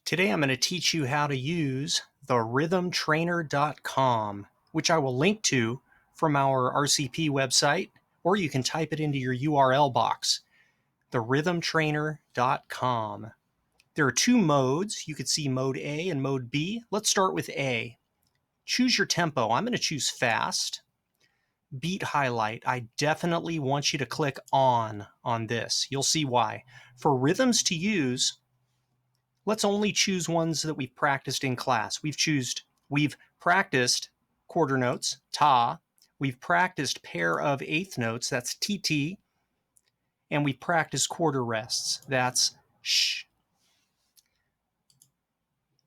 Today I'm going to teach you how to use therhythmtrainer.com, which I will link to from our RCP website, or you can type it into your URL box, therhythmtrainer.com. There are two modes. You could see mode A and mode B. Let's start with A. Choose your tempo. I'm going to choose fast. Beat highlight. I definitely want you to click on this. You'll see why. For rhythms to use, let's only choose ones that we've practiced in class. We've practiced quarter notes, ta. We've practiced pair of eighth notes, that's TT. And we've practiced quarter rests, that's sh.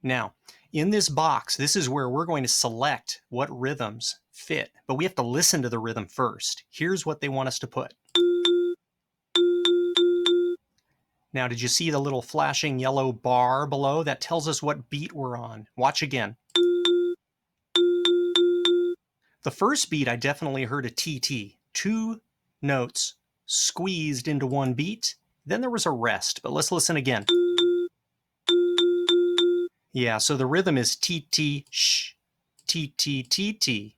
Now, in this box, this is where we're going to select what rhythms fit, but we have to listen to the rhythm first. Here's what they want us to put. Now, did you see the little flashing yellow bar below? That tells us what beat we're on. Watch again. The first beat, I definitely heard a TT. Two notes squeezed into one beat. Then there was a rest, but let's listen again. Yeah, so the rhythm is TT, sh, TT, TT.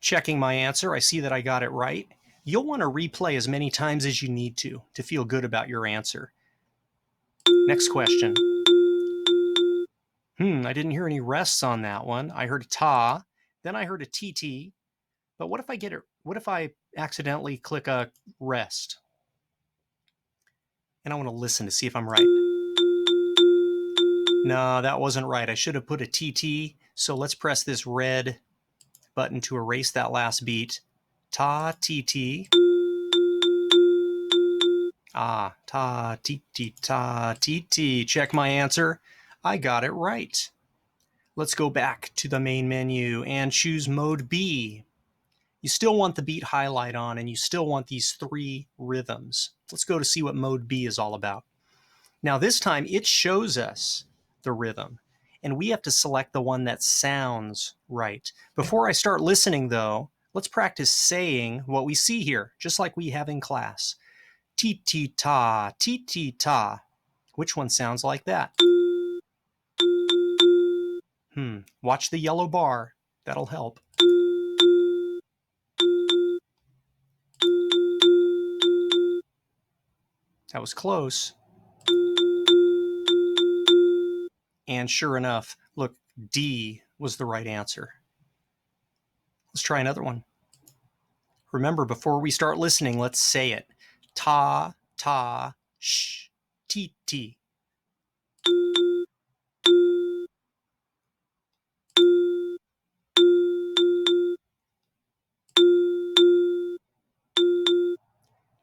Checking my answer, I see that I got it right. You'll want to replay as many times as you need to feel good about your answer. Next question. I didn't hear any rests on that one. I heard a ta, then I heard a TT. But what if I accidentally click a rest? And I want to listen to see if I'm right. No, that wasn't right. I should have put a TT. So let's press this red button to erase that last beat. Ta, TT. Ah, ta, TT, ta, TT. Check my answer. I got it right. Let's go back to the main menu and choose mode B. You still want the beat highlight on, and you still want these three rhythms. Let's go to see what mode B is all about. Now this time it shows us the rhythm, and we have to select the one that sounds right. Before I start listening though, let's practice saying what we see here, just like we have in class. Ti-ti-ta, ti-ti-ta. Which one sounds like that? Watch the yellow bar. That'll help. That was close. And sure enough, look, D was the right answer. Let's try another one. Remember, before we start listening, let's say it. Ta, ta, sh, ti, ti.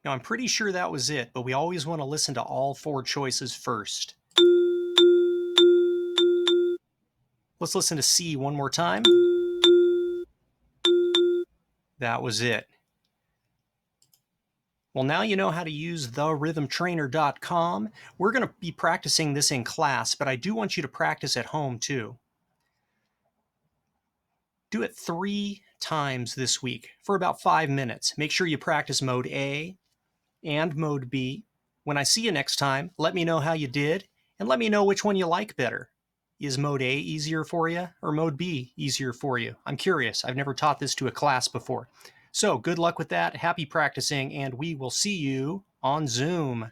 Now, I'm pretty sure that was it, but we always want to listen to all four choices first. Let's listen to C one more time. That was it. Well, now you know how to use therhythmtrainer.com. We're going to be practicing this in class, but I do want you to practice at home too. Do it 3 times this week for about 5 minutes. Make sure you practice mode A and mode B. When I see you next time, let me know how you did, and let me know which one you like better. Is mode A easier for you, or mode B easier for you? I'm curious. I've never taught this to a class before. So good luck with that. Happy practicing, and we will see you on Zoom.